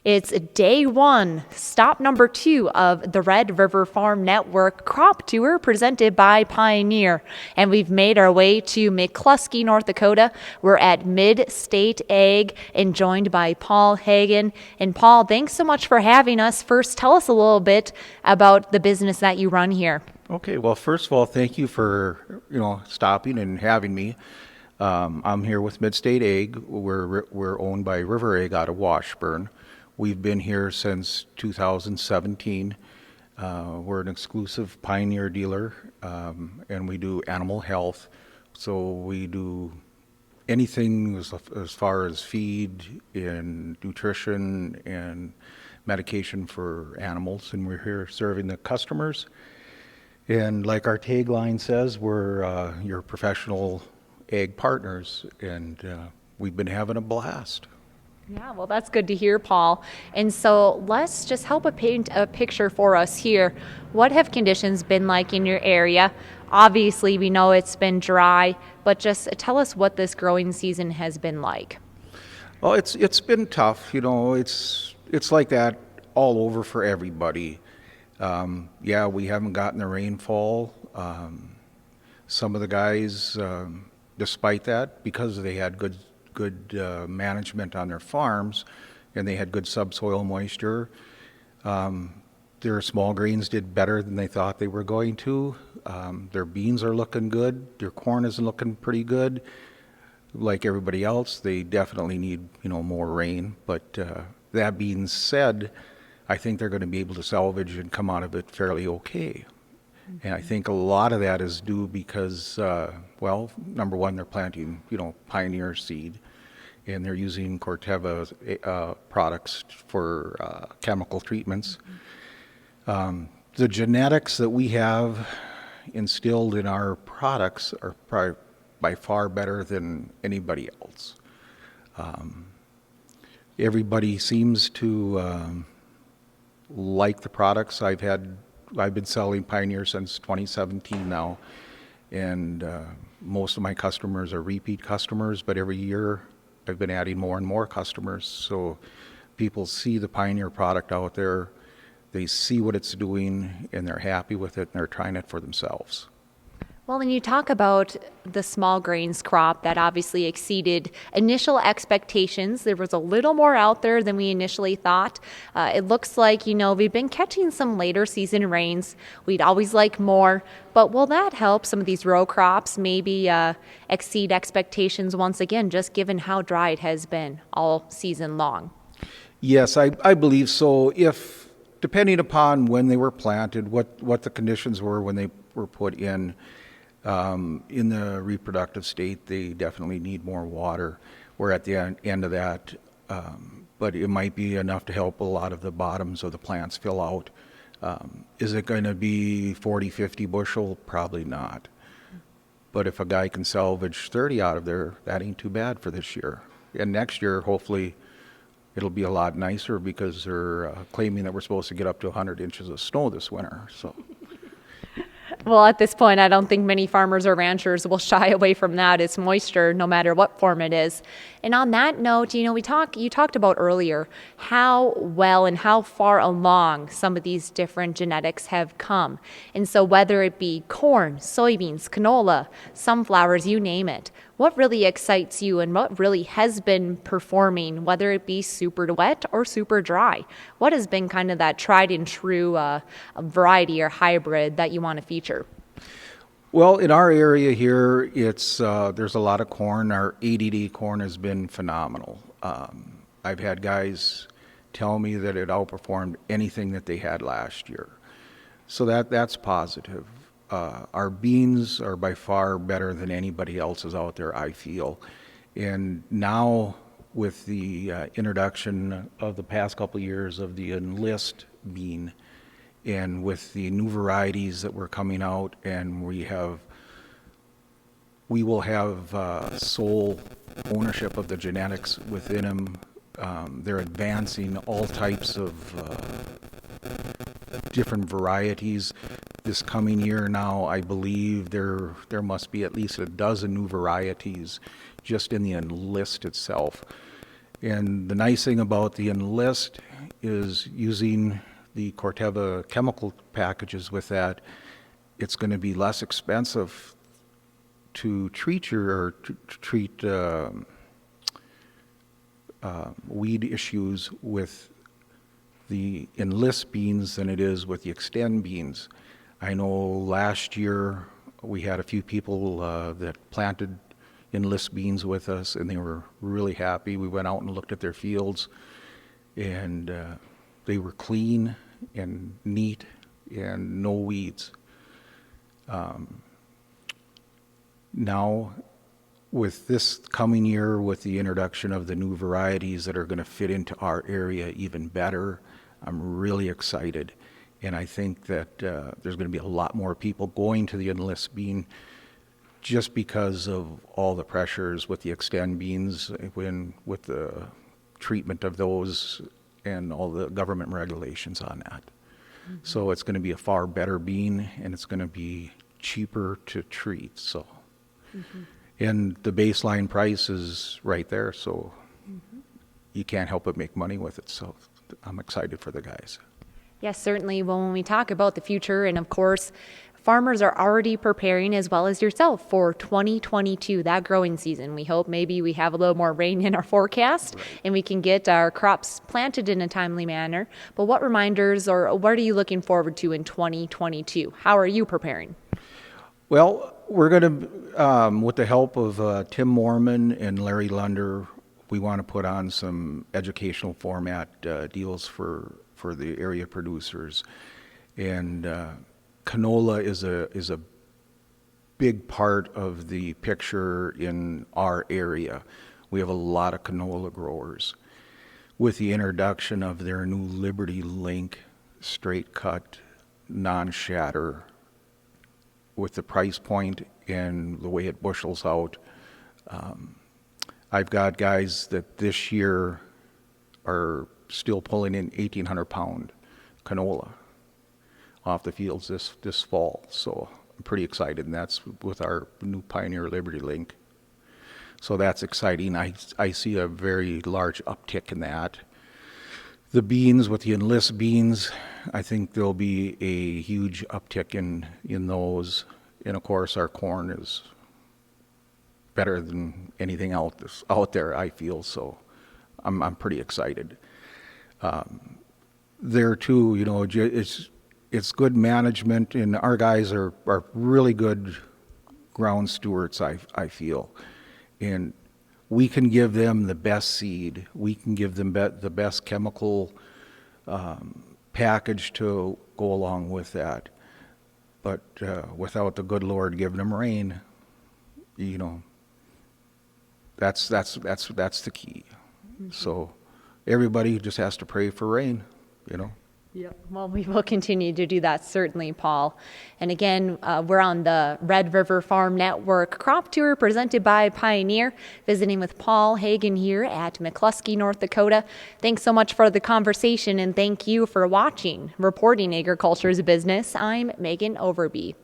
It's day one, stop number 2 of the Red River Farm Network crop tour presented by Pioneer. And we've made our way to McClusky, North Dakota. We're at Mid-State Ag and joined by Paul Hagen. And Paul, thanks so much for having us. First, tell us a little bit about the business that you run here. Okay, well, first of all, thank you for stopping and having me. I'm here with Mid-State Ag. We're owned by River Ag out of Washburn. We've been here since 2017. We're an exclusive Pioneer dealer, and we do animal health. So we do anything as far as feed and nutrition and medication for animals, and we're here serving the customers. And like our tagline says, we're your professional ag partners, and we've been having a blast. Yeah, well, that's good to hear, Paul. And so let's just help paint a picture for us here. What have conditions been like in your area? Obviously, we know it's been dry, but just tell us what this growing season has been like. Well, it's been tough. It's like that all over for everybody. Yeah, we haven't gotten the rainfall. Some of the guys, despite that, because they had good management on their farms and they had good subsoil moisture, their small grains did better than they thought they were going to. Their beans are looking good. Their corn is looking pretty good. Like everybody else, they definitely need more rain. But that being said, I think they're going to be able to salvage and come out of it fairly okay. Mm-hmm. And I think a lot of that is due because, well, number one, they're planting, Pioneer seed, and they're using Corteva products for chemical treatments. Mm-hmm. The genetics that we have instilled in our products are probably by far better than anybody else. Everybody seems to like the products. I've been selling Pioneer since 2017 now, and most of my customers are repeat customers, but every year I've been adding more and more customers. So people see the Pioneer product out there, they see what it's doing, and they're happy with it, and they're trying it for themselves. Well, and you talk about the small grains crop that obviously exceeded initial expectations. There was a little more out there than we initially thought. It looks like, we've been catching some later season rains. We'd always like more, but will that help some of these row crops maybe exceed expectations once again, just given how dry it has been all season long? Yes, I believe so. If, depending upon when they were planted, what the conditions were when they were put in the reproductive state, they definitely need more water. We're at the end of that, but it might be enough to help a lot of the bottoms of the plants fill out. Is it going to be 40, 50 bushel? Probably not. But if a guy can salvage 30 out of there, that ain't too bad for this year. And next year, hopefully, it'll be a lot nicer because they're claiming that we're supposed to get up to 100 inches of snow this winter. So. Well, at this point, I don't think many farmers or ranchers will shy away from that. It's moisture, no matter what form it is. And on that note, you talked about earlier how well and how far along some of these different genetics have come. And so whether it be corn, soybeans, canola, sunflowers, you name it, what really excites you and what really has been performing, whether it be super wet or super dry? What has been kind of that tried and true variety or hybrid that you want to feature? Well, in our area here, there's a lot of corn. Our ADD corn has been phenomenal. I've had guys tell me that it outperformed anything that they had last year. So that's positive. Our beans are by far better than anybody else's out there, I feel. And now with the introduction of the past couple of years of the Enlist bean, and with the new varieties that were coming out, and we will have sole ownership of the genetics within them. They're advancing all types of different varieties. This coming year now, I believe there must be at least a dozen new varieties just in the Enlist itself. And the nice thing about the Enlist is using the Corteva chemical packages with that, it's going to be less expensive to treat weed issues with the Enlist beans than it is with the Extend beans. I know last year we had a few people that planted Enlist beans with us, and they were really happy. We went out and looked at their fields, and they were clean and neat and no weeds. Now, with this coming year, with the introduction of the new varieties that are going to fit into our area even better, I'm really excited. And I think that there's going to be a lot more people going to the Enlist bean just because of all the pressures with the Extend beans, with the treatment of those and all the government regulations on that. Mm-hmm. So it's going to be a far better bean, and it's going to be cheaper to treat. So, mm-hmm. And the baseline price is right there, so mm-hmm. you can't help but make money with it. So I'm excited for the guys. Yes, certainly. Well, when we talk about the future, and of course, farmers are already preparing, as well as yourself, for 2022, that growing season. We hope maybe we have a little more rain in our forecast, right, and we can get our crops planted in a timely manner. But what reminders or what are you looking forward to in 2022? How are you preparing? Well, we're going to, with the help of Tim Mormon and Larry Lunder, we want to put on some educational format deals for the area producers. And canola is a big part of the picture in our area. We have a lot of canola growers. With the introduction of their new Liberty Link straight cut, non-shatter, with the price point and the way it bushels out, I've got guys that this year are still pulling in 1,800 pound canola off the fields this fall. So I'm pretty excited, and that's with our new Pioneer Liberty Link. So that's exciting. I see a very large uptick in that. The beans, with the Enlist beans, I think there'll be a huge uptick in those. And of course, our corn is better than anything else out there, I feel. So I'm pretty excited. There too, you know, it's good management, and our guys are really good ground stewards, I feel. And we can give them the best seed. We can give them the best chemical package to go along with that. But without the good Lord giving them rain, you know, that's the key. Mm-hmm. So everybody just has to pray for rain, you know. Yeah, well, we will continue to do that, certainly, Paul. And again, we're on the Red River Farm Network crop tour presented by Pioneer, visiting with Paul Hagen here at McClusky, North Dakota. Thanks so much for the conversation, and thank you for watching Reporting Agriculture's Business. I'm Megan Overby.